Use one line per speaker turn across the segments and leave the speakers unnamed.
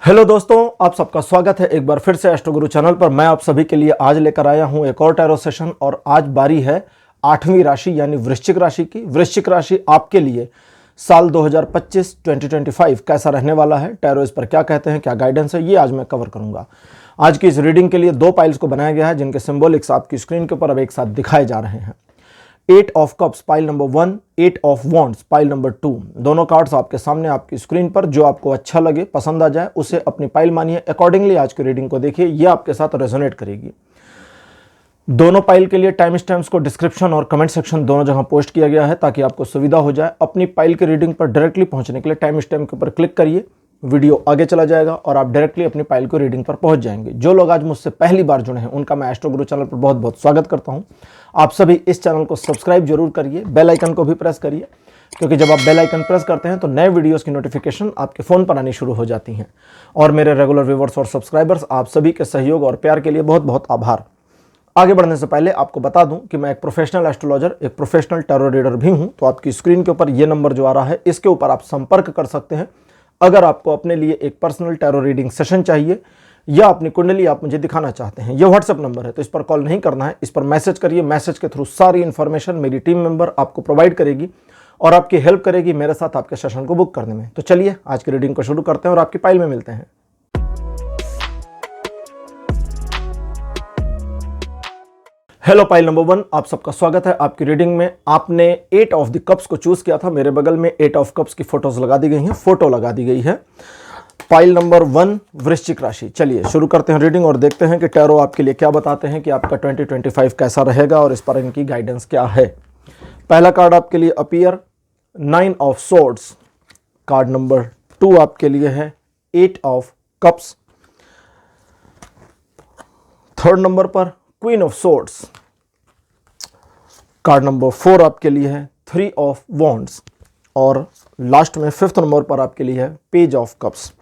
Hello दोस्तों, आप सबका स्वागत है एक बार फिर से एस्ट्रो गुरु चैनल पर। मैं आप सभी के लिए आज लेकर आया हूं एक और टैरो सेशन और आज बारी है 8वीं राशि यानी वृश्चिक राशि की। वृश्चिक राशि आपके लिए साल 2025 कैसा रहने वाला है, टैरो इस पर क्या कहते हैं, क्या गाइडेंस है, ये आज मैं कवर करूंगा। आज की इस रीडिंग के लिए दो पाइल्स को बनाया गया है जिनके सिंबॉलिक्स आपकी स्क्रीन के ऊपर अब एक साथ दिखाए जा रहे हैं। 8 of cups pile number 1, 8 of wands pile number 2। दोनों कार्ड्स आपके सामने आपकी स्क्रीन पर। जो आपको अच्छा लगे, पसंद आ जाए, उसे अपनी पाइल मानिए। अकॉर्डिंगली आज की रीडिंग को देखिए, यह आपके साथ रेजोनेट करेगी। दोनों पाइल के लिए टाइम स्टैम्प्स को डिस्क्रिप्शन और कमेंट सेक्शन दोनों जगह पोस्ट किया गया है ताकि आपको सुविधा हो जाए। अपनी पाइल की रीडिंग पर डायरेक्टली पहुंचने के लिए टाइम स्टैम्प के ऊपर क्लिक करिए, वीडियो आगे चला जाएगा और आप डायरेक्टली अपनी पाइल को रीडिंग पर पहुंच जाएंगे। जो लोग आज मुझसे पहली बार जुड़े हैं उनका मैं एस्ट्रो गुरु चैनल पर बहुत बहुत स्वागत करता हूं। आप सभी इस चैनल को सब्सक्राइब जरूर करिए, बेल आइकन को भी प्रेस करिए, क्योंकि जब आप बेल आइकन प्रेस करते हैं तो नए वीडियोस की नोटिफिकेशन आपके फ़ोन पर आनी शुरू हो जाती हैं। और मेरे रेगुलर व्यूवर्स और सब्सक्राइबर्स, आप सभी के सहयोग और प्यार के लिए बहुत बहुत आभार। आगे बढ़ने से पहले आपको बता दूं कि मैं एक प्रोफेशनल एस्ट्रोलॉजर, एक प्रोफेशनल टैरो रीडर भी हूं। तो आपकी स्क्रीन के ऊपर ये नंबर जो आ रहा है, इसके ऊपर आप संपर्क कर सकते हैं अगर आपको अपने लिए एक पर्सनल टैरो रीडिंग सेशन चाहिए या अपनी कुंडली आप मुझे दिखाना चाहते हैं। यह व्हाट्सएप नंबर है, तो इस पर कॉल नहीं करना है, इस पर मैसेज करिए। मैसेज के थ्रू सारी इंफॉर्मेशन मेरी टीम मेंबर आपको प्रोवाइड करेगी और आपकी हेल्प करेगी मेरे साथ आपके सेशन को बुक करने में। तो चलिए आज की रीडिंग को शुरू करते हैं और आपकी पाइल में मिलते हैं। हेलो पाइल नंबर 1, आप सबका स्वागत है आपकी रीडिंग में। आपने 8 ऑफ द कप्स को चूज किया था। मेरे बगल में 8 ऑफ कप्स की फोटोज लगा दी गई हैं, फोटो लगा दी गई है। पाइल नंबर 1 वृश्चिक राशि। चलिए शुरू करते हैं रीडिंग और देखते हैं कि टैरो आपके लिए क्या बताते हैं कि आपका 2025 कैसा रहेगा और इस पर इनकी गाइडेंस क्या है। पहला कार्ड आपके लिए appear 9 of swords. Card number 2 आपके लिए है 8 ऑफ कप्स। थर्ड नंबर पर queen of swords. Card number 4 आपके लिए है 3 ऑफ वॉन्ड्स और लास्ट में 5th नंबर पर आपके लिए है पेज ऑफ कप्स।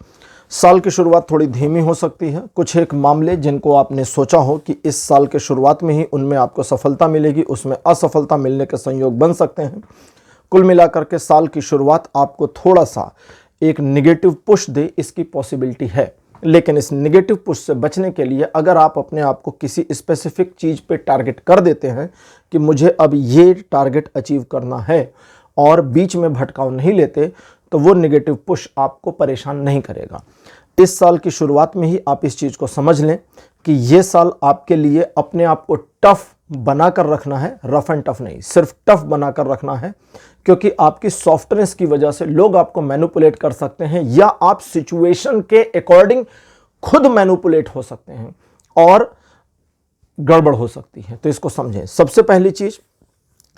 साल की शुरुआत थोड़ी धीमी हो सकती है। कुछ एक मामले जिनको आपने सोचा हो कि इस साल के शुरुआत में ही उनमें आपको सफलता मिलेगी, उसमें असफलता मिलने के संयोग बन सकते हैं। कुल मिलाकर के साल की शुरुआत आपको थोड़ा सा एक निगेटिव पुश दे, इसकी पॉसिबिलिटी है। लेकिन इस निगेटिव पुश से बचने के लिए अगर आप अपने आप को किसी स्पेसिफिक चीज़ पे टारगेट कर देते हैं कि मुझे अब ये टारगेट अचीव करना है और बीच में भटकाव नहीं लेते, तो वो निगेटिव पुश आपको परेशान नहीं करेगा। इस साल की शुरुआत में ही आप इस चीज़ को समझ लें कि ये साल आपके लिए अपने आप को टफ बनाकर रखना है, रफ एंड टफ नहीं, सिर्फ टफ बनाकर रखना है, क्योंकि आपकी सॉफ्टनेस की वजह से लोग आपको मैनिपुलेट कर सकते हैं या आप सिचुएशन के अकॉर्डिंग खुद मैनिपुलेट हो सकते हैं और गड़बड़ हो सकती है। तो इसको समझें। सबसे पहली चीज,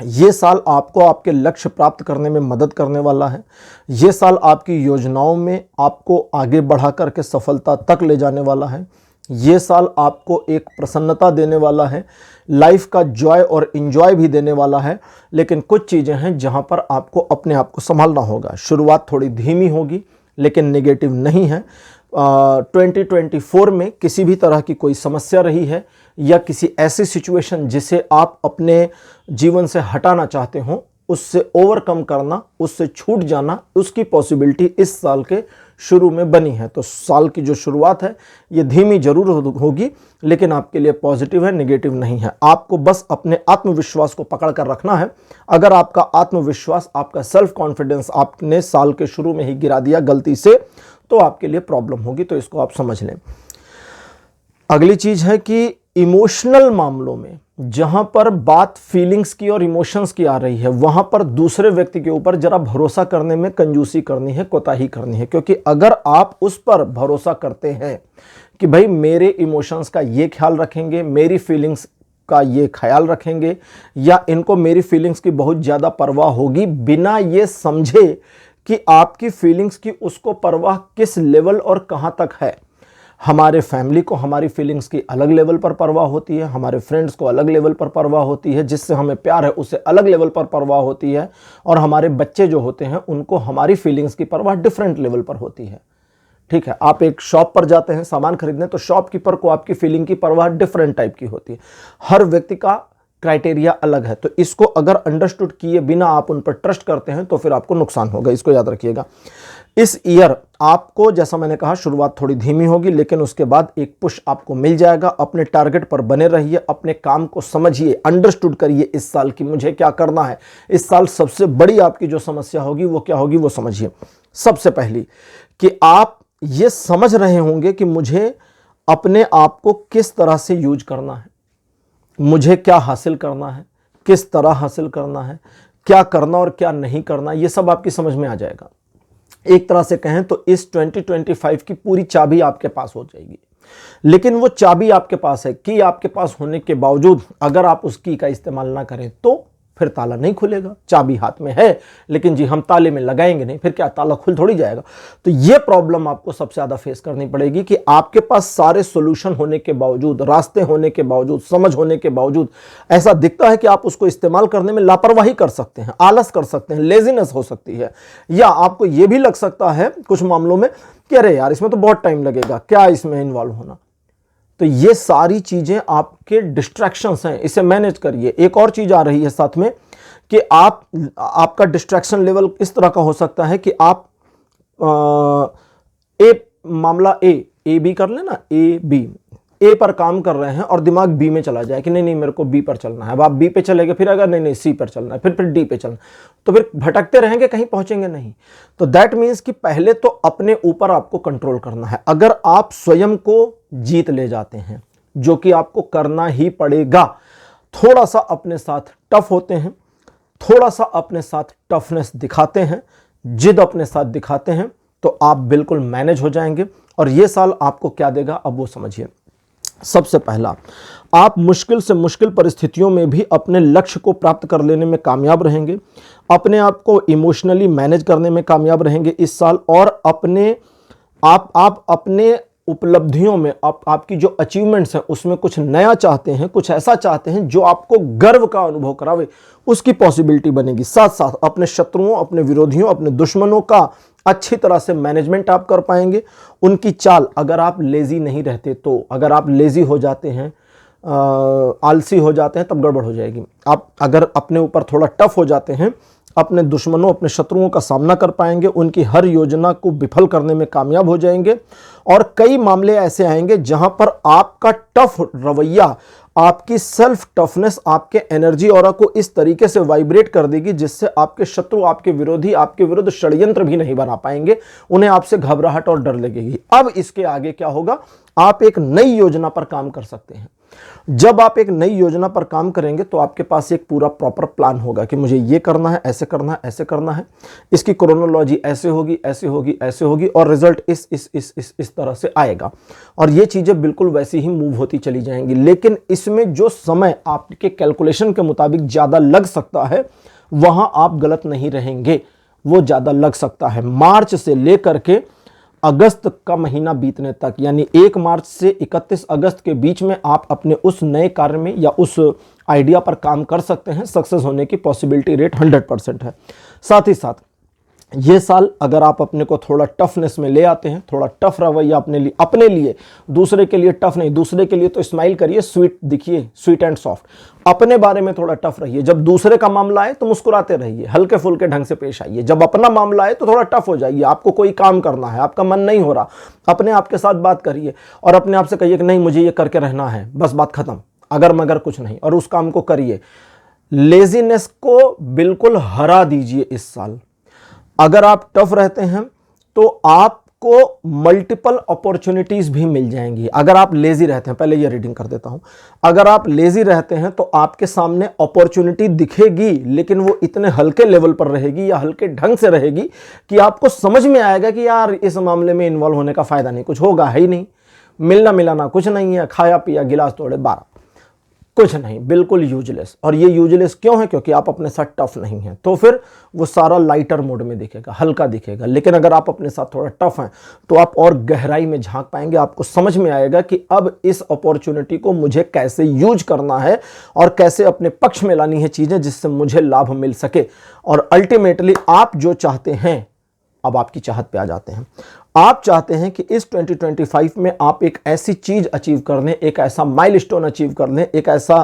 ये साल आपको आपके लक्ष्य प्राप्त करने में मदद करने वाला है। ये साल आपकी योजनाओं में आपको आगे बढ़ा करके सफलता तक ले जाने वाला है। ये साल आपको एक प्रसन्नता देने वाला है, लाइफ का जॉय और इंजॉय भी देने वाला है। लेकिन कुछ चीज़ें हैं जहां पर आपको अपने आप को संभालना होगा। शुरुआत थोड़ी धीमी होगी लेकिन नेगेटिव नहीं है। 2024 में किसी भी तरह की कोई समस्या रही है या किसी ऐसी सिचुएशन जिसे आप अपने जीवन से हटाना चाहते हो, उससे ओवरकम करना, उससे छूट जाना, उसकी पॉसिबिलिटी इस साल के शुरू में बनी है। तो साल की जो शुरुआत है ये धीमी जरूर होगी लेकिन आपके लिए पॉजिटिव है, नेगेटिव नहीं है। आपको बस अपने आत्मविश्वास को पकड़ कर रखना है। अगर आपका आत्मविश्वास, आपका सेल्फ कॉन्फिडेंस आपने साल के शुरू में ही गिरा दिया गलती से, तो आपके लिए प्रॉब्लम होगी। तो इसको आप समझ लें। अगली चीज है कि इमोशनल मामलों में जहां पर बात फीलिंग्स की और इमोशंस की आ रही है, वहां पर दूसरे व्यक्ति के ऊपर जरा भरोसा करने में कंजूसी करनी है, कोताही करनी है। क्योंकि अगर आप उस पर भरोसा करते हैं कि भाई मेरे इमोशंस का ये ख्याल रखेंगे, मेरी फीलिंग्स का ये ख्याल रखेंगे, या इनको मेरी फीलिंग्स की बहुत ज़्यादा परवाह होगी, बिना ये समझे कि आपकी फीलिंग्स की उसको परवाह किस लेवल और कहां तक है। हमारे फैमिली को हमारी फीलिंग्स की अलग लेवल पर परवाह होती है, हमारे फ्रेंड्स को अलग लेवल पर परवाह होती है, जिससे हमें प्यार है उससे अलग लेवल पर परवाह होती है, और हमारे बच्चे जो होते हैं उनको हमारी फीलिंग्स की परवाह डिफरेंट लेवल पर होती है। ठीक है, आप एक शॉप पर जाते हैं सामान खरीदने, तो शॉपकीपर को आपकी फीलिंग की परवाह डिफरेंट टाइप की होती है। हर व्यक्ति का क्राइटेरिया अलग है। तो इसको अगर अंडरस्टूड किए बिना आप उन पर ट्रस्ट करते हैं तो फिर आपको नुकसान होगा, इसको याद रखिएगा। इस ईयर आपको, जैसा मैंने कहा, शुरुआत थोड़ी धीमी होगी, लेकिन उसके बाद एक पुश आपको मिल जाएगा। अपने टारगेट पर बने रहिए, अपने काम को समझिए, अंडरस्टूड करिए इस साल की मुझे क्या करना है। इस साल सबसे बड़ी आपकी जो समस्या होगी वो क्या होगी वो समझिए। सबसे पहली कि आप ये समझ रहे होंगे कि मुझे अपने आप को किस तरह से यूज करना है, मुझे क्या हासिल करना है, किस तरह हासिल करना है, क्या करना और क्या नहीं करना, ये सब आपकी समझ में आ जाएगा। एक तरह से कहें तो इस 2025 की पूरी चाबी आपके पास हो जाएगी। लेकिन वो चाबी आपके पास है कि आपके पास होने के बावजूद अगर आप उस की का इस्तेमाल ना करें तो फिर ताला नहीं खुलेगा। चाबी हाथ में है लेकिन जी हम ताले में लगाएंगे नहीं, फिर क्या ताला खुल थोड़ी जाएगा। तो ये प्रॉब्लम आपको सबसे ज्यादा फेस करनी पड़ेगी कि आपके पास सारे सॉल्यूशन होने के बावजूद, रास्ते होने के बावजूद, समझ होने के बावजूद ऐसा दिखता है कि आप उसको इस्तेमाल करने में लापरवाही कर सकते हैं, आलस कर सकते हैं, लेजीनेस हो सकती है, या आपको यह भी लग सकता है कुछ मामलों में कि अरे यार इसमें तो बहुत टाइम लगेगा, क्या इसमें इन्वॉल्व होना। तो ये सारी चीजें आपके डिस्ट्रैक्शंस हैं, इसे मैनेज करिए। एक और चीज आ रही है साथ में कि आपका डिस्ट्रैक्शन लेवल इस तरह का हो सकता है कि आप मामला ए बी कर लेना, ए पर काम कर रहे हैं और दिमाग बी में चला जाए कि नहीं मेरे को बी पर चलना है। अब आप बी पे चलेंगे, फिर अगर नहीं सी पर चलना है, फिर डी पे चलना, तो फिर भटकते रहेंगे, कहीं पहुंचेंगे नहीं। तो दैट मीन्स कि पहले तो अपने ऊपर आपको कंट्रोल करना है। अगर आप स्वयं को जीत ले जाते हैं, जो कि आपको करना ही पड़ेगा, थोड़ा सा अपने साथ टफ होते हैं, थोड़ा सा अपने साथ टफनेस दिखाते हैं, जिद अपने साथ दिखाते हैं, तो आप बिल्कुल मैनेज हो जाएंगे। और ये साल आपको क्या देगा अब वो समझिए। सबसे पहला, आप मुश्किल से मुश्किल परिस्थितियों में भी अपने लक्ष्य को प्राप्त कर लेने में कामयाब रहेंगे, अपने आप को इमोशनली मैनेज करने में कामयाब रहेंगे इस साल, और आप अपने उपलब्धियों में आपकी जो अचीवमेंट्स हैं उसमें कुछ नया चाहते हैं, कुछ ऐसा चाहते हैं जो आपको गर्व का अनुभव करावे, उसकी पॉसिबिलिटी बनेगी। साथ साथ अपने शत्रुओं, अपने विरोधियों, अपने दुश्मनों का अच्छी तरह से मैनेजमेंट आप कर पाएंगे। उनकी चाल, अगर आप लेजी नहीं रहते तो, अगर आप लेजी हो जाते हैं, आलसी हो जाते हैं, तब गड़बड़ हो जाएगी। आप अगर अपने ऊपर थोड़ा टफ हो जाते हैं, अपने दुश्मनों, अपने शत्रुओं का सामना कर पाएंगे, उनकी हर योजना को विफल करने में कामयाब हो जाएंगे। और कई मामले ऐसे आएंगे जहां पर आपका टफ रवैया, आपकी सेल्फ टफनेस आपके एनर्जी ऑरा को इस तरीके से वाइब्रेट कर देगी जिससे आपके शत्रु, आपके विरोधी आपके विरुद्ध षड्यंत्र भी नहीं बना पाएंगे, उन्हें आपसे घबराहट और डर लगेगी। अब इसके आगे क्या होगा, आप एक नई योजना पर काम कर सकते हैं। जब आप एक नई योजना पर काम करेंगे तो आपके पास एक पूरा प्रॉपर प्लान होगा कि मुझे ये करना है, ऐसे करना है, ऐसे करना है, इसकी क्रोनोलॉजी ऐसे होगी, ऐसे होगी, ऐसे होगी, और रिजल्ट इस तरह से आएगा। और ये चीजें बिल्कुल वैसी ही मूव होती चली जाएंगी। लेकिन इसमें जो समय आपके कैलकुलेशन के मुताबिक ज्यादा लग सकता है, वहां आप गलत नहीं रहेंगे, वो ज्यादा लग सकता है। मार्च से लेकर के अगस्त का महीना बीतने तक, यानी 1 मार्च से 31 अगस्त के बीच में आप अपने उस नए कार्य में या उस आइडिया पर काम कर सकते हैं। सक्सेस होने की पॉसिबिलिटी रेट 100% है। साथ ही साथ ये साल अगर आप अपने को थोड़ा टफनेस में ले आते हैं, थोड़ा टफ रवैया अपने लिए, दूसरे के लिए टफ नहीं, दूसरे के लिए तो स्माइल करिए, स्वीट दिखिए, स्वीट एंड सॉफ्ट। अपने बारे में थोड़ा टफ रहिए। जब दूसरे का मामला आए तो मुस्कुराते रहिए, हल्के फुल्के ढंग से पेश आइए। जब अपना मामला आए तो थोड़ा टफ हो जाइए। आपको कोई काम करना है, आपका मन नहीं हो रहा, अपने आप के साथ बात करिए और अपने आप से कहिए कि नहीं मुझे ये करके रहना है, बस बात खत्म, अगर मगर कुछ नहीं, और उस काम को करिए। लेजीनेस को बिल्कुल हरा दीजिए इस साल। अगर आप टफ रहते हैं तो आपको मल्टीपल अपॉर्चुनिटीज भी मिल जाएंगी। अगर आप लेजी रहते हैं, पहले ये रीडिंग कर देता हूं, अगर आप लेजी रहते हैं तो आपके सामने अपॉर्चुनिटी दिखेगी, लेकिन वो इतने हल्के लेवल पर रहेगी या हल्के ढंग से रहेगी कि आपको समझ में आएगा कि यार इस मामले में इन्वॉल्व होने का फायदा नहीं, कुछ होगा है ही नहीं, मिलना मिलाना कुछ नहीं है, खाया पिया गिलास तोड़े 12, कुछ नहीं, बिल्कुल यूजलेस। और ये यूजलेस क्यों है? क्योंकि आप अपने साथ टफ नहीं हैं। तो फिर वो सारा लाइटर मोड में दिखेगा, हल्का दिखेगा। लेकिन अगर आप अपने साथ थोड़ा टफ हैं तो आप और गहराई में झांक पाएंगे। आपको समझ में आएगा कि अब इस अपॉर्चुनिटी को मुझे कैसे यूज करना है और कैसे अपने पक्ष में लानी है चीजें जिससे मुझे लाभ मिल सके। और अल्टीमेटली आप जो चाहते हैं, अब आपकी चाहत पे आ जाते हैं। आप चाहते हैं कि इस 2025 में आप एक ऐसी चीज अचीव कर लें, एक ऐसा माइलस्टोन अचीव कर लें, एक ऐसा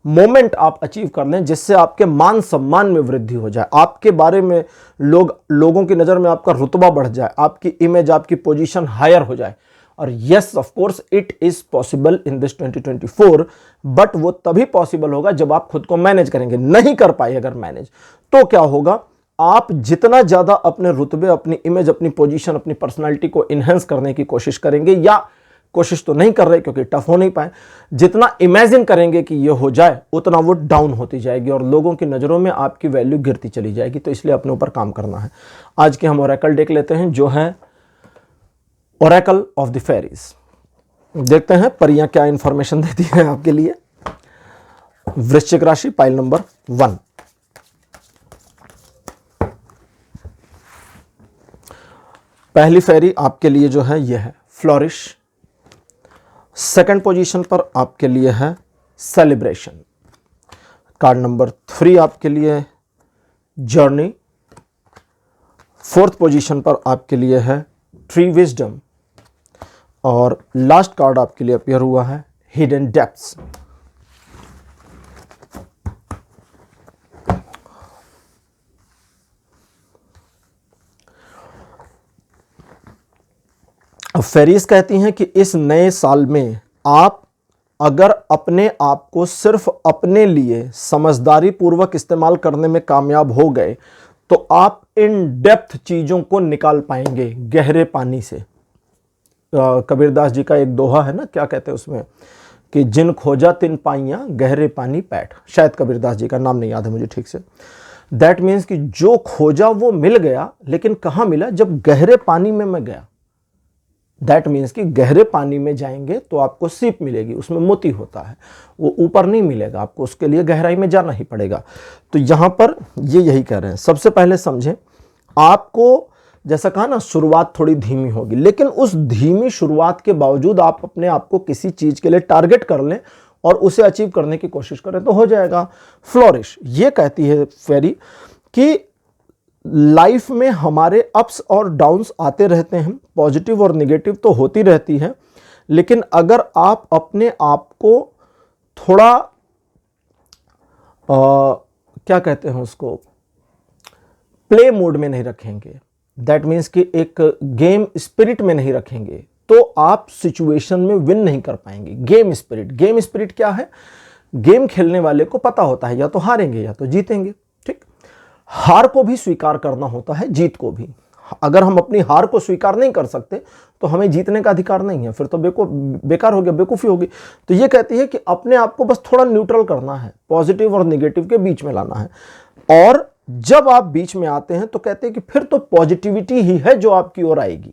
मोमेंट आप अचीव कर लें जिससे आपके मान सम्मान में वृद्धि हो जाए, आपके बारे में लोगों की नज़र में आपका रुतबा बढ़ जाए, आपकी इमेज, आपकी पोजीशन हायर हो जाए। और yes of course it is possible in this 2024, but वो तभी पॉसिबल होगा जब आप खुद को मैनेज करेंगे। नहीं कर पाए अगर मैनेज, तो क्या होगा, आप जितना ज्यादा अपने रुतबे, अपनी इमेज, अपनी पोजीशन, अपनी पर्सनालिटी को इनहेंस करने की कोशिश करेंगे, या कोशिश तो नहीं कर रहे क्योंकि टफ हो नहीं पाए, जितना इमेजिन करेंगे कि ये हो जाए उतना वो डाउन होती जाएगी और लोगों की नज़रों में आपकी वैल्यू गिरती चली जाएगी। तो इसलिए अपने ऊपर काम करना है। आज के हम ओरेकल देख लेते हैं, जो है ओरेकल ऑफ द फेरीज। देखते हैं परियां क्या इंफॉर्मेशन देती है आपके लिए। वृश्चिक राशि, पाइल नंबर 1। पहली फेरी आपके लिए जो है यह है फ्लोरिश। सेकंड पोजीशन पर आपके लिए है सेलिब्रेशन। कार्ड नंबर 3 आपके लिए जर्नी। फोर्थ पोजीशन पर आपके लिए है ट्री विजडम। और लास्ट कार्ड आपके लिए अपीयर हुआ है हिडन डेप्थ्स। फेरीज कहती हैं कि इस नए साल में आप अगर अपने आप को सिर्फ अपने लिए समझदारी पूर्वक इस्तेमाल करने में कामयाब हो गए तो आप इन डेप्थ चीजों को निकाल पाएंगे गहरे पानी से। कबीरदास जी का एक दोहा है ना, क्या कहते हैं उसमें, कि जिन खोजा तिन पाइयां गहरे पानी पैठ। शायद कबीरदास जी का नाम नहीं याद है मुझे ठीक से। दैट मीन्स कि जो खोजा वो मिल गया, लेकिन कहां मिला, जब गहरे पानी में मैं गया। दैट मीन्स कि गहरे पानी में जाएंगे तो आपको सीप मिलेगी, उसमें मोती होता है, वो ऊपर नहीं मिलेगा आपको, उसके लिए गहराई में जाना ही पड़ेगा। तो यहां पर ये यही कह रहे हैं। सबसे पहले समझें, आपको जैसा कहा ना, शुरुआत थोड़ी धीमी होगी, लेकिन उस धीमी शुरुआत के बावजूद आप अपने आप को किसी चीज के लिए टारगेट कर लें और उसे अचीव करने की कोशिश करें तो हो जाएगा। फ्लोरिश ये कहती है फेरी कि लाइफ में हमारे अप्स और डाउन्स आते रहते हैं, पॉजिटिव और नेगेटिव तो होती रहती है, लेकिन अगर आप अपने आप को थोड़ा क्या कहते हैं उसको, प्ले मोड में नहीं रखेंगे, दैट मीन्स कि एक गेम स्पिरिट में नहीं रखेंगे, तो आप सिचुएशन में विन नहीं कर पाएंगे। गेम स्पिरिट क्या है, गेम खेलने वाले को पता होता है या तो हारेंगे या तो जीतेंगे। ठीक, हार को भी स्वीकार करना होता है, जीत को भी। अगर हम अपनी हार को स्वीकार नहीं कर सकते तो हमें जीतने का अधिकार नहीं है, फिर तो बेकार हो गया, बेवकूफ़ी होगी। तो ये कहती है कि अपने आप को बस थोड़ा न्यूट्रल करना है, पॉजिटिव और निगेटिव के बीच में लाना है। और जब आप बीच में आते हैं तो कहते हैं कि फिर तो पॉजिटिविटी ही है जो आपकी ओर आएगी।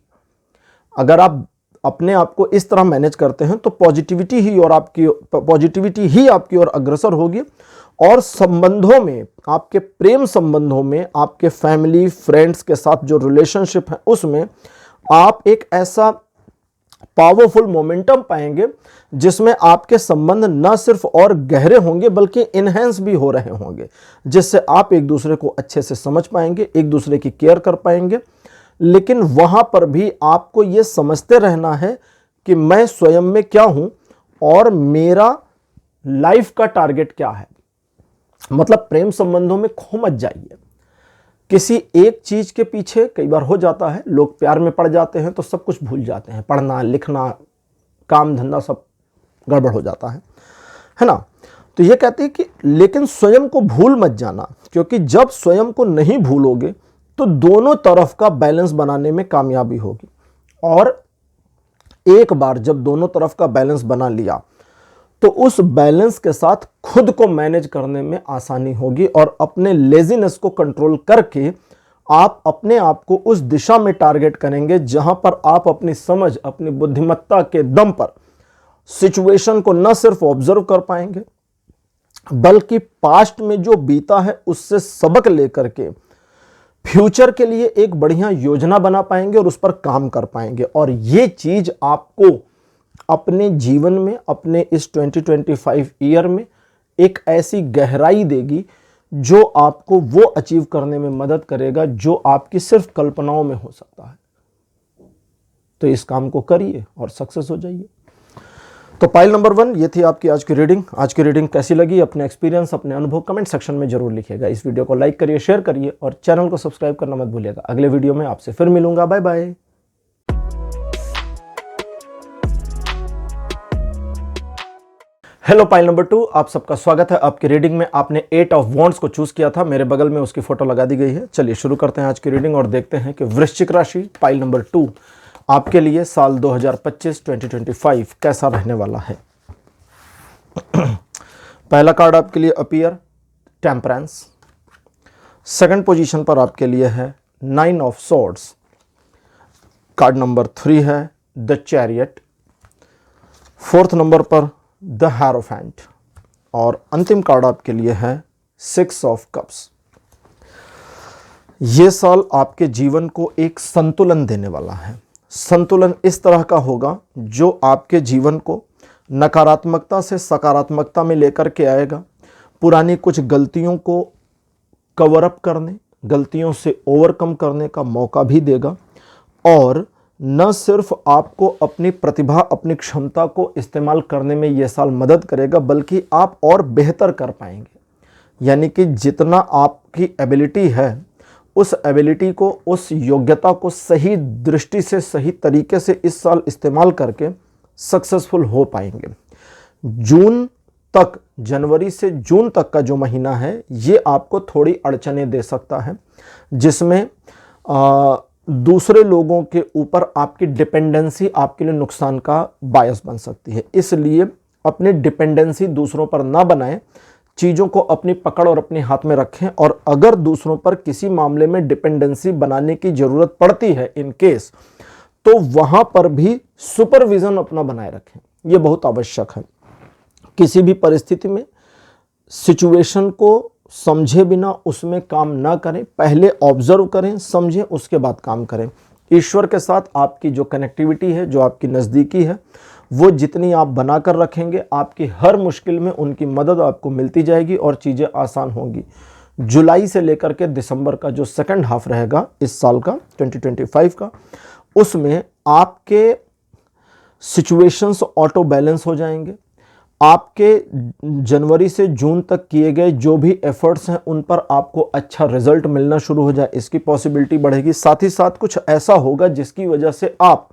अगर आप अपने आप को इस तरह मैनेज करते हैं तो पॉजिटिविटी ही आपकी ओर अग्रसर होगी। और संबंधों में, आपके प्रेम संबंधों में, आपके फैमिली फ्रेंड्स के साथ जो रिलेशनशिप है उसमें आप एक ऐसा पावरफुल मोमेंटम पाएंगे जिसमें आपके संबंध न सिर्फ और गहरे होंगे बल्कि इनहेंस भी हो रहे होंगे, जिससे आप एक दूसरे को अच्छे से समझ पाएंगे, एक दूसरे की केयर कर पाएंगे। लेकिन वहां पर भी आपको यह समझते रहना है कि मैं स्वयं में क्या हूं और मेरा लाइफ का टारगेट क्या है। मतलब प्रेम संबंधों में खो मत जाइए, किसी एक चीज के पीछे। कई बार हो जाता है, लोग प्यार में पड़ जाते हैं तो सब कुछ भूल जाते हैं, पढ़ना लिखना काम धंधा सब गड़बड़ हो जाता है ना। तो ये कहते हैं कि लेकिन स्वयं को भूल मत जाना, क्योंकि जब स्वयं को नहीं भूलोगे तो दोनों तरफ का बैलेंस बनाने में कामयाबी होगी। और एक बार जब दोनों तरफ का बैलेंस बना लिया तो उस बैलेंस के साथ खुद को मैनेज करने में आसानी होगी और अपने लेजीनेस को कंट्रोल करके आप अपने आप को उस दिशा में टारगेट करेंगे जहां पर आप अपनी समझ, अपनी बुद्धिमत्ता के दम पर सिचुएशन को न सिर्फ ऑब्जर्व कर पाएंगे बल्कि पास्ट में जो बीता है उससे सबक लेकर के फ्यूचर के लिए एक बढ़िया योजना बना पाएंगे और उस पर काम कर पाएंगे। और ये चीज आपको अपने जीवन में, अपने इस 2025 ईयर में एक ऐसी गहराई देगी जो आपको वो अचीव करने में मदद करेगा जो आपकी सिर्फ कल्पनाओं में हो सकता है। तो इस काम को करिए और सक्सेस हो जाइए। तो पाइल नंबर 1 ये थी आपकी आज की रीडिंग। आज की रीडिंग कैसी लगी, अपने एक्सपीरियंस, अपने अनुभव कमेंट सेक्शन में जरूर लिखिएगा। इस वीडियो को लाइक करिए, शेयर करिए और चैनल को सब्सक्राइब करना मत भूलिएगा। अगले वीडियो में आपसे फिर मिलूंगा। Bye bye. हेलो पाइल नंबर 2, आप सबका स्वागत है। आपकी रीडिंग में आपने 8 ऑफ वॉन्ड्स को चूज किया था, मेरे बगल में उसकी फोटो लगा दी गई है। चलिए शुरू करते हैं आज की रीडिंग और देखते हैं कि वृश्चिक राशि पाइल नंबर 2 आपके लिए साल 2025 कैसा रहने वाला है। पहला कार्ड आपके लिए अपीयर टेम्परेंस। सेकंड पोजीशन पर आपके लिए है 9 ऑफ सॉर्ड्स। कार्ड नंबर 3 है द चैरियट। फोर्थ नंबर पर द हेरोफेंट और अंतिम कार्ड आपके लिए है 6 ऑफ कप्स। यह साल आपके जीवन को एक संतुलन देने वाला है। संतुलन इस तरह का होगा जो आपके जीवन को नकारात्मकता से सकारात्मकता में लेकर के आएगा। पुरानी कुछ गलतियों को कवर अप करने, गलतियों से ओवरकम करने का मौका भी देगा और न सिर्फ आपको अपनी प्रतिभा, अपनी क्षमता को इस्तेमाल करने में यह साल मदद करेगा, बल्कि आप और बेहतर कर पाएंगे। यानी कि जितना आपकी एबिलिटी है, उस एबिलिटी को, उस योग्यता को सही दृष्टि से, सही तरीके से इस साल इस्तेमाल करके सक्सेसफुल हो पाएंगे। जून तक, जनवरी से जून तक का जो महीना है, ये आपको थोड़ी अड़चनें दे सकता है, जिसमें दूसरे लोगों के ऊपर आपकी डिपेंडेंसी आपके लिए नुकसान का बायस बन सकती है। इसलिए अपनी डिपेंडेंसी दूसरों पर ना बनाएं, चीज़ों को अपनी पकड़ और अपने हाथ में रखें और अगर दूसरों पर किसी मामले में डिपेंडेंसी बनाने की ज़रूरत पड़ती है इन केस, तो वहाँ पर भी सुपरविज़न अपना बनाए रखें। ये बहुत आवश्यक है। किसी भी परिस्थिति में सिचुएशन को समझे बिना उसमें काम ना करें, पहले ऑब्जर्व करें, समझें, उसके बाद काम करें। ईश्वर के साथ आपकी जो कनेक्टिविटी है, जो आपकी नज़दीकी है, वो जितनी आप बनाकर रखेंगे, आपकी हर मुश्किल में उनकी मदद आपको मिलती जाएगी और चीज़ें आसान होंगी। जुलाई से लेकर के दिसंबर का जो सेकंड हाफ रहेगा इस साल का 2025 का, उसमें आपके सिचुएशंस ऑटो बैलेंस हो जाएंगे। आपके जनवरी से जून तक किए गए जो भी एफर्ट्स हैं उन पर आपको अच्छा रिजल्ट मिलना शुरू हो जाए, इसकी पॉसिबिलिटी बढ़ेगी। साथ ही साथ कुछ ऐसा होगा जिसकी वजह से आप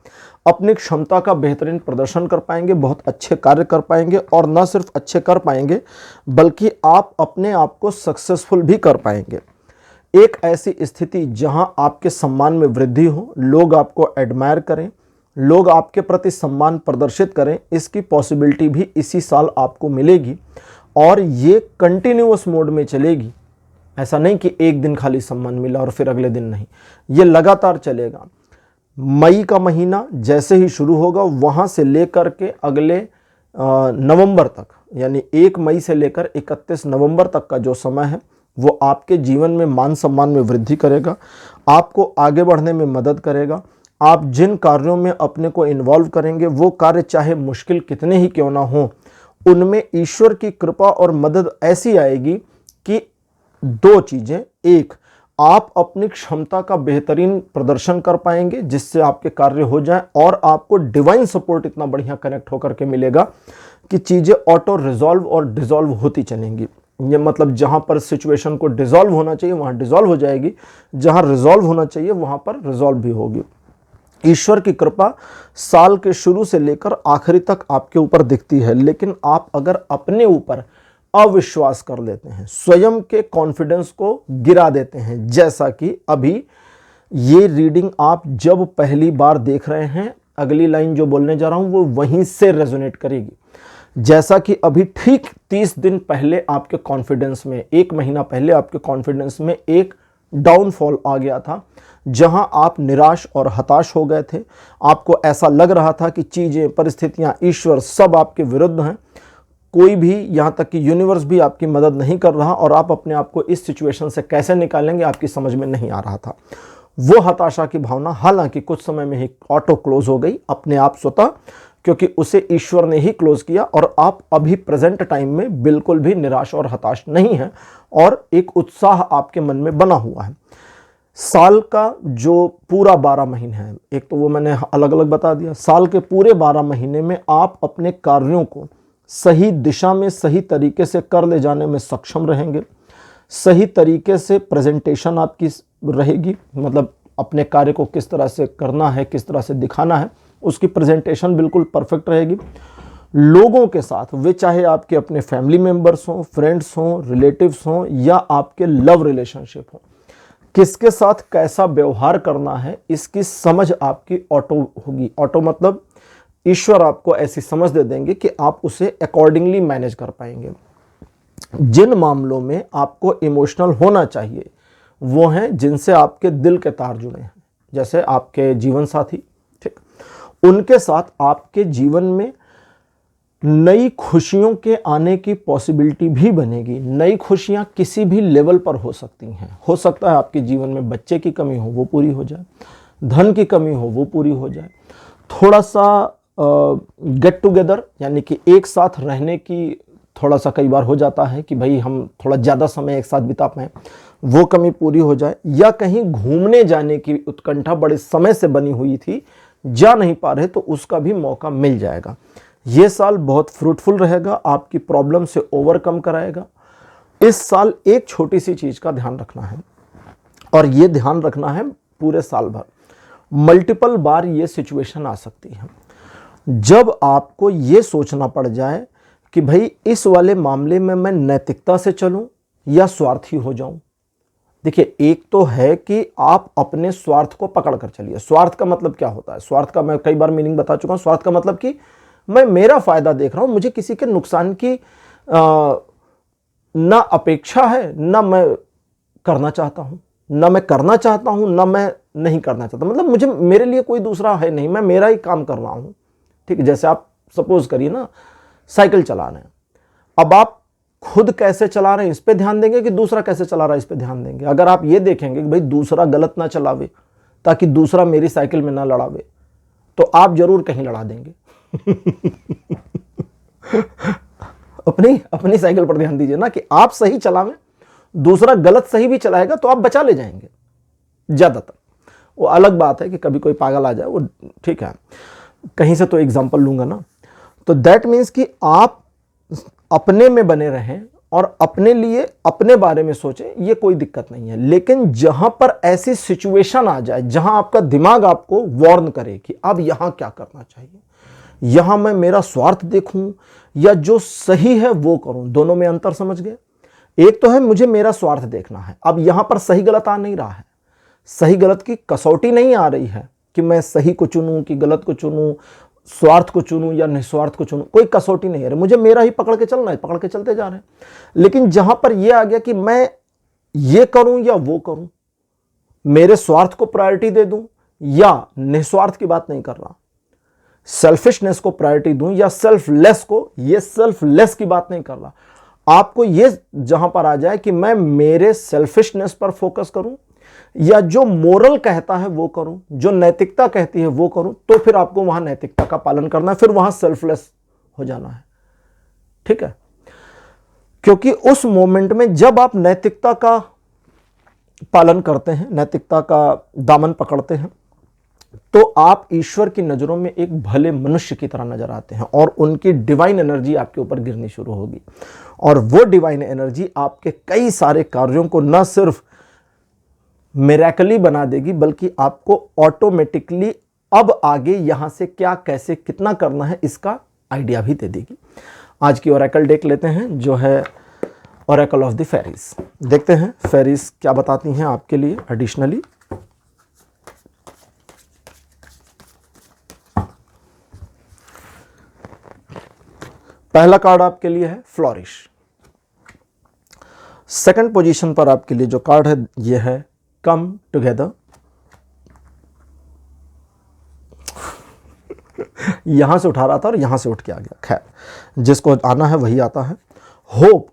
अपनी क्षमता का बेहतरीन प्रदर्शन कर पाएंगे, बहुत अच्छे कार्य कर पाएंगे और न सिर्फ अच्छे कर पाएंगे बल्कि आप अपने आप को सक्सेसफुल भी कर पाएंगे। एक ऐसी स्थिति जहां आपके सम्मान में वृद्धि हो, लोग आपको एडमायर करें, लोग आपके प्रति सम्मान प्रदर्शित करें, इसकी पॉसिबिलिटी भी इसी साल आपको मिलेगी और ये कंटिन्यूअस मोड में चलेगी। ऐसा नहीं कि एक दिन खाली सम्मान मिला और फिर अगले दिन नहीं, ये लगातार चलेगा। मई का महीना जैसे ही शुरू होगा, वहाँ से लेकर के अगले नवंबर तक, यानी 1 मई से लेकर 31 नवंबर तक का जो समय है, वो आपके जीवन में मान सम्मान में वृद्धि करेगा, आपको आगे बढ़ने में मदद करेगा। आप जिन कार्यों में अपने को इन्वॉल्व करेंगे, वो कार्य चाहे मुश्किल कितने ही क्यों ना हो, उनमें ईश्वर की कृपा और मदद ऐसी आएगी कि 2 चीज़ें, एक, आप अपनी क्षमता का बेहतरीन प्रदर्शन कर पाएंगे जिससे आपके कार्य हो जाएं और आपको डिवाइन सपोर्ट इतना बढ़िया कनेक्ट होकर के मिलेगा कि चीज़ें ऑटो रिजॉल्व और डिसॉल्व होती चलेंगी। ये मतलब जहां पर सिचुएशन को डिसॉल्व होना चाहिए वहां डिसॉल्व हो जाएगी, जहां रिजॉल्व होना चाहिए वहां पर रिजॉल्व भी होगी। ईश्वर की कृपा साल के शुरू से लेकर आखिरी तक आपके ऊपर दिखती है, लेकिन आप अगर अपने ऊपर अविश्वास कर लेते हैं, स्वयं के कॉन्फिडेंस को गिरा देते हैं, जैसा कि अभी ये रीडिंग आप जब पहली बार देख रहे हैं, अगली लाइन जो बोलने जा रहा हूं वो वहीं से रेजोनेट करेगी। जैसा कि अभी ठीक 30 दिन पहले आपके कॉन्फिडेंस में, 1 महीना पहले आपके कॉन्फिडेंस में एक डाउनफॉल आ गया था, जहां आप निराश और हताश हो गए थे। आपको ऐसा लग रहा था कि चीज़ें, परिस्थितियां, ईश्वर सब आपके विरुद्ध हैं, कोई भी, यहाँ तक कि यूनिवर्स भी आपकी मदद नहीं कर रहा और आप अपने आप को इस सिचुएशन से कैसे निकालेंगे आपकी समझ में नहीं आ रहा था। वो हताशा की भावना हालांकि कुछ समय में ही ऑटो क्लोज हो गई अपने आप स्वतः, क्योंकि उसे ईश्वर ने ही क्लोज किया और आप अभी प्रेजेंट टाइम में बिल्कुल भी निराश और हताश नहीं हैं और एक उत्साह आपके मन में बना हुआ है। साल का जो पूरा 12 महीने हैं, एक तो वो मैंने अलग अलग बता दिया, साल के पूरे 12 महीने में आप अपने कार्यों को सही दिशा में सही तरीके से कर ले जाने में सक्षम रहेंगे। सही तरीके से प्रेजेंटेशन आपकी रहेगी, मतलब अपने कार्य को किस तरह से करना है, किस तरह से दिखाना है, उसकी प्रेजेंटेशन बिल्कुल परफेक्ट रहेगी। लोगों के साथ, वे चाहे आपके अपने फैमिली मेंबर्स हों, फ्रेंड्स हों, रिलेटिव्स हों या आपके लव रिलेशनशिप हो, किसके साथ कैसा व्यवहार करना है इसकी समझ आपकी ऑटो होगी। ऑटो मतलब ईश्वर आपको ऐसी समझ दे देंगे कि आप उसे अकॉर्डिंगली मैनेज कर पाएंगे। जिन मामलों में आपको इमोशनल होना चाहिए वो हैं जिनसे आपके दिल के तार जुड़े हैं, जैसे आपके जीवन साथी, ठीक, उनके साथ आपके जीवन में नई खुशियों के आने की पॉसिबिलिटी भी बनेगी। नई खुशियां किसी भी लेवल पर हो सकती हैं। हो सकता है आपके जीवन में बच्चे की कमी हो वो पूरी हो जाए, धन की कमी हो वो पूरी हो जाए, थोड़ा सा गेट टुगेदर यानी कि एक साथ रहने की थोड़ा सा कई बार हो जाता है कि भाई हम थोड़ा ज़्यादा समय एक साथ बिता पाएँ, वो कमी पूरी हो जाए, या कहीं घूमने जाने की उत्कंठा बड़े समय से बनी हुई थी, जा नहीं पा रहे, तो उसका भी मौका मिल जाएगा। ये साल बहुत फ्रूटफुल रहेगा, आपकी प्रॉब्लम से ओवरकम कराएगा। इस साल एक छोटी सी चीज़ का ध्यान रखना है, और ये ध्यान रखना है पूरे साल भर। मल्टीपल बार ये सिचुएशन आ सकती है जब आपको ये सोचना पड़ जाए कि भाई इस वाले मामले में मैं नैतिकता से चलूं या स्वार्थी हो जाऊं। देखिए, एक तो है कि आप अपने स्वार्थ को पकड़ कर चलिए। स्वार्थ का मतलब क्या होता है? स्वार्थ का मैं कई बार मीनिंग बता चुका हूं। स्वार्थ का मतलब कि मैं मेरा फायदा देख रहा हूं, मुझे किसी के नुकसान की ना अपेक्षा है, ना मैं करना चाहता हूं, ना मैं करना चाहता हूं, ना मैं नहीं करना चाहता। मतलब मुझे, मेरे लिए कोई दूसरा है नहीं, मैं मेरा ही काम कर रहा हूं। ठीक है, जैसे आप सपोज करिए ना, साइकिल चला रहे हैं, अब आप खुद कैसे चला रहे हैं इस पे ध्यान देंगे कि दूसरा कैसे चला रहा है इस पे ध्यान देंगे? अगर आप ये देखेंगे कि भाई दूसरा गलत ना चलावे ताकि दूसरा मेरी साइकिल में ना लड़ावे, तो आप जरूर कहीं लड़ा देंगे। अपनी अपनी साइकिल पर ध्यान दीजिए ना कि आप सही चलावें, दूसरा गलत सही भी चलाएगा तो आप बचा ले जाएंगे ज्यादातर। वो अलग बात है कि कभी कोई पागल आ जाए, वो ठीक है, कहीं से तो एग्जांपल लूंगा ना। तो दैट मीन्स कि आप अपने में बने रहें और अपने लिए अपने बारे में सोचें, ये कोई दिक्कत नहीं है। लेकिन जहां पर ऐसी सिचुएशन आ जाए जहां आपका दिमाग आपको वार्न करे कि अब यहां क्या करना चाहिए, यहां मैं मेरा स्वार्थ देखूं या जो सही है वो करूं, दोनों में अंतर समझ गए? एक तो है मुझे मेरा स्वार्थ देखना है, अब यहां पर सही गलत आ नहीं रहा है, सही गलत की कसौटी नहीं आ रही है कि मैं सही को चुनूं कि गलत को चुनूं, स्वार्थ को चुनूं या निस्वार्थ को चुनूं, कोई कसौटी नहीं है, मुझे मेरा ही पकड़ के चलना है, पकड़ के चलते जा रहे हैं। लेकिन जहां पर यह आ गया कि मैं ये करूं या वो करूं, मेरे स्वार्थ को प्रायोरिटी दे दूं या निस्वार्थ की बात नहीं कर रहा, सेल्फिशनेस को प्रायोरिटी दूं या सेल्फलेस को, ये सेल्फलेस की बात नहीं कर रहा। आपको ये जहां पर आ जाए कि मैं मेरे सेल्फिशनेस पर फोकस करूं या जो मोरल कहता है वो करूं, जो नैतिकता कहती है वो करूं, तो फिर आपको वहां नैतिकता का पालन करना है, फिर वहां सेल्फलेस हो जाना है। ठीक है, क्योंकि उस मोमेंट में जब आप नैतिकता का पालन करते हैं, नैतिकता का दामन पकड़ते हैं, तो आप ईश्वर की नजरों में एक भले मनुष्य की तरह नजर आते हैं और उनकी डिवाइन एनर्जी आपके ऊपर गिरनी शुरू होगी। और वो डिवाइन एनर्जी आपके कई सारे कार्यों को न सिर्फ मिरेकली बना देगी, बल्कि आपको ऑटोमेटिकली अब आगे यहां से क्या, कैसे, कितना करना है इसका आइडिया भी दे देगी। आज की ओरेकल डेक लेते हैं जो है ओरेकल ऑफ द फेरीज। देखते हैं फेरीज क्या बताती हैं आपके लिए एडिशनली। पहला कार्ड आपके लिए है फ्लोरिश। सेकंड पोजीशन पर आपके लिए जो कार्ड है ये है कम टुगेदर। यहां से उठा रहा था और यहां से उठ के आ गया, खैर जिसको आना है वही आता है। Hope,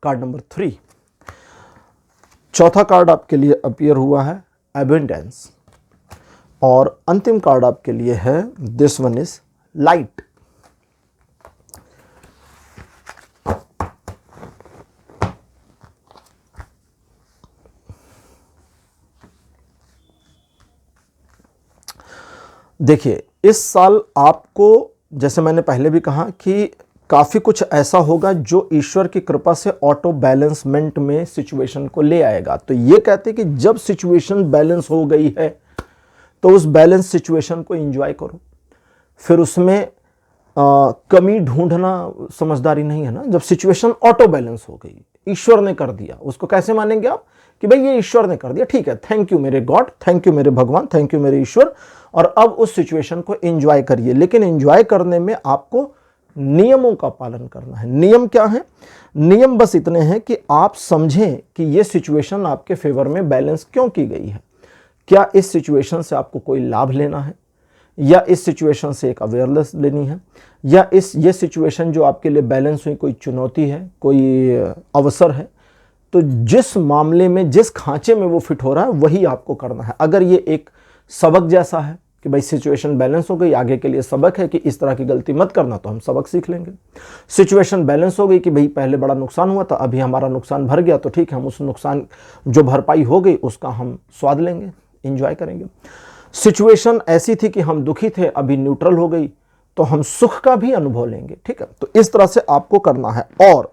card number 3। चौथा कार्ड आपके लिए अपीयर हुआ है एबंडेंस, और अंतिम कार्ड आपके लिए है दिस वन इज लाइट। देखिए, इस साल आपको, जैसे मैंने पहले भी कहा, कि काफ़ी कुछ ऐसा होगा जो ईश्वर की कृपा से ऑटो बैलेंसमेंट में सिचुएशन को ले आएगा। तो ये कहते हैं कि जब सिचुएशन बैलेंस हो गई है तो उस बैलेंस सिचुएशन को एंजॉय करो। फिर उसमें कमी ढूंढना समझदारी नहीं है ना। जब सिचुएशन ऑटो बैलेंस हो गई, ईश्वर ने कर दिया, उसको कैसे मानेंगे आप कि भाई ये ईश्वर ने कर दिया, ठीक है, थैंक यू मेरे गॉड, थैंक यू मेरे भगवान, थैंक यू मेरे ईश्वर, और अब उस सिचुएशन को एंजॉय करिए। लेकिन एंजॉय करने में आपको नियमों का पालन करना है। नियम क्या है? नियम बस इतने हैं कि आप समझें कि ये सिचुएशन आपके फेवर में बैलेंस क्यों की गई है। क्या इस सिचुएशन से आपको कोई लाभ लेना है, या इस सिचुएशन से एक अवेयरनेस लेनी है, या ये सिचुएशन जो आपके लिए बैलेंस हुई कोई चुनौती है, कोई अवसर है। तो जिस मामले में, जिस खांचे में वो फिट हो रहा है वही आपको करना है। अगर ये एक सबक जैसा है कि भाई सिचुएशन बैलेंस हो गई, आगे के लिए सबक है कि इस तरह की गलती मत करना, तो हम सबक सीख लेंगे। सिचुएशन बैलेंस हो गई कि भाई पहले बड़ा नुकसान हुआ था, अभी हमारा नुकसान भर गया, तो ठीक है, हम उस नुकसान जो भरपाई हो गई उसका हम स्वाद लेंगे, एंजॉय करेंगे। सिचुएशन ऐसी थी कि हम दुखी थे, अभी न्यूट्रल हो गई, तो हम सुख का भी अनुभव लेंगे। ठीक है, तो इस तरह से आपको करना है। और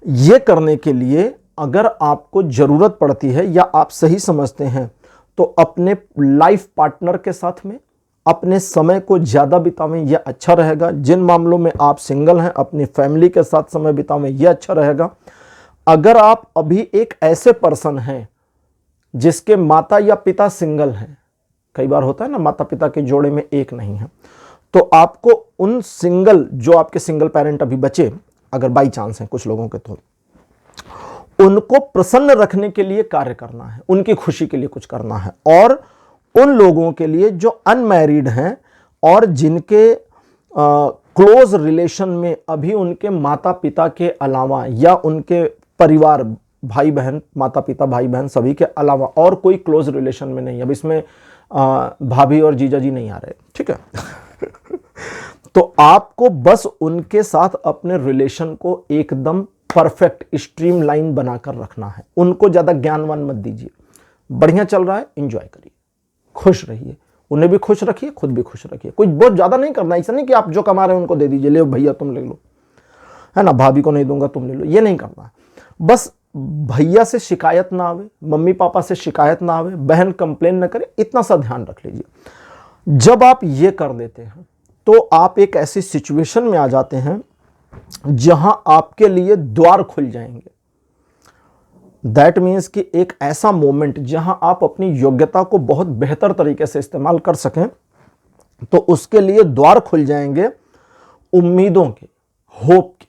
ये करने के लिए अगर आपको जरूरत पड़ती है या आप सही समझते हैं तो अपने लाइफ पार्टनर के साथ में अपने समय को ज्यादा बितावें, यह अच्छा रहेगा। जिन मामलों में आप सिंगल हैं, अपनी फैमिली के साथ समय बितावें, यह अच्छा रहेगा। अगर आप अभी एक ऐसे पर्सन हैं जिसके माता या पिता सिंगल हैं, कई बार होता है ना माता पिता के जोड़े में एक नहीं है, तो आपको उन सिंगल, जो आपके सिंगल पेरेंट अभी बचे, अगर बाई चांस हैं कुछ लोगों के, तो उनको प्रसन्न रखने के लिए कार्य करना है, उनकी खुशी के लिए कुछ करना है। और उन लोगों के लिए जो अनमैरिड हैं और जिनके क्लोज रिलेशन में अभी उनके माता पिता के अलावा या उनके परिवार, भाई बहन, माता पिता भाई बहन सभी के अलावा और कोई क्लोज रिलेशन में नहीं है, अब इसमें भाभी और जीजा जी नहीं आ रहे, ठीक है तो आपको बस उनके साथ अपने रिलेशन को एकदम परफेक्ट स्ट्रीमलाइन बनाकर रखना है। उनको ज्यादा ज्ञानवान मत दीजिए, बढ़िया चल रहा है, एंजॉय करिए, खुश रहिए, उन्हें भी खुश रखिए, खुद भी खुश रखिए। कुछ बहुत ज्यादा नहीं करना, ऐसा नहीं कि आप जो कमा रहे हैं उनको दे दीजिए, ले भैया तुम ले लो, है ना, भाभी को नहीं दूंगा तुम ले लो, ये नहीं करना। बस भैया से शिकायत ना आवे, मम्मी पापा से शिकायत ना आवे, बहन कंप्लेन ना करे, इतना सा ध्यान रख लीजिए। जब आप ये कर देते हैं तो आप एक ऐसी सिचुएशन में आ जाते हैं जहां आपके लिए द्वार खुल जाएंगे। दैट मीन्स कि एक ऐसा मोमेंट जहां आप अपनी योग्यता को बहुत बेहतर तरीके से इस्तेमाल कर सकें, तो उसके लिए द्वार खुल जाएंगे उम्मीदों के, होप के।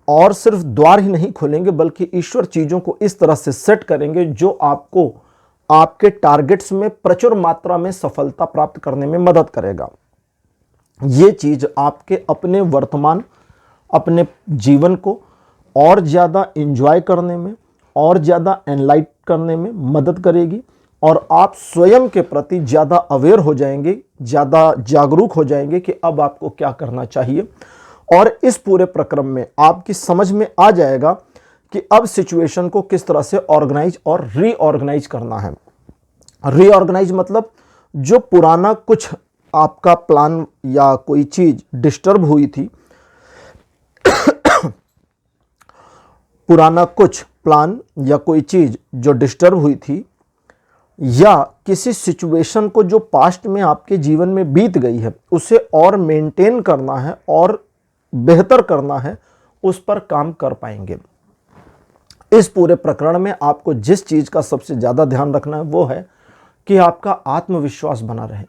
और सिर्फ द्वार ही नहीं खुलेंगे बल्कि ईश्वर चीजों को इस तरह से सेट करेंगे जो आपको आपके टारगेट्स में प्रचुर मात्रा में सफलता प्राप्त करने में मदद करेगा। ये चीज आपके अपने वर्तमान, अपने जीवन को और ज्यादा एंजॉय करने में और ज्यादा एनलाइट करने में मदद करेगी, और आप स्वयं के प्रति ज्यादा अवेयर हो जाएंगे, ज्यादा जागरूक हो जाएंगे कि अब आपको क्या करना चाहिए। और इस पूरे प्रक्रम में आपकी समझ में आ जाएगा कि अब सिचुएशन को किस तरह से ऑर्गेनाइज और रीऑर्गेनाइज करना है। रीऑर्गेनाइज मतलब जो पुराना कुछ आपका प्लान या कोई चीज डिस्टर्ब हुई थी, पुराना कुछ प्लान या कोई चीज जो डिस्टर्ब हुई थी, या किसी सिचुएशन को जो पास्ट में आपके जीवन में बीत गई है, उसे और मेंटेन करना है और बेहतर करना है, उस पर काम कर पाएंगे। इस पूरे प्रकरण में आपको जिस चीज का सबसे ज्यादा ध्यान रखना है वो है कि आपका आत्मविश्वास बना रहे,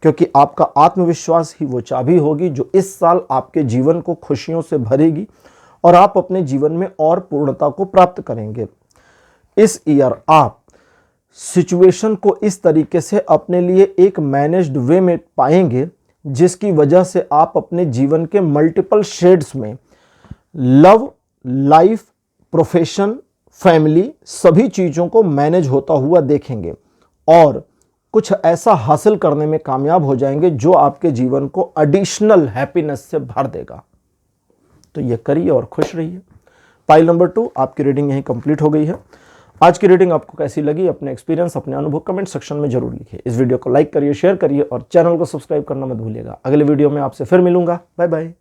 क्योंकि आपका आत्मविश्वास ही वो चाबी होगी जो इस साल आपके जीवन को खुशियों से भरेगी और आप अपने जीवन में और पूर्णता को प्राप्त करेंगे। इस ईयर आप सिचुएशन को इस तरीके से अपने लिए एक मैनेज्ड वे में पाएंगे जिसकी वजह से आप अपने जीवन के मल्टीपल शेड्स में लव, लाइफ, प्रोफेशन, फैमिली सभी चीजों को मैनेज होता हुआ देखेंगे और कुछ ऐसा हासिल करने में कामयाब हो जाएंगे जो आपके जीवन को एडिशनल हैप्पीनेस से भर देगा। तो ये करिए और खुश रहिए। पाइल नंबर 2 आपकी रीडिंग यहीं कंप्लीट हो गई है। आज की रीडिंग आपको कैसी लगी, अपने एक्सपीरियंस, अपने अनुभव कमेंट सेक्शन में जरूर लिखिए। इस वीडियो को लाइक करिए, शेयर करिए और चैनल को सब्सक्राइब करना मत भूलिएगा। अगले वीडियो में आपसे फिर मिलूंगा। Bye bye.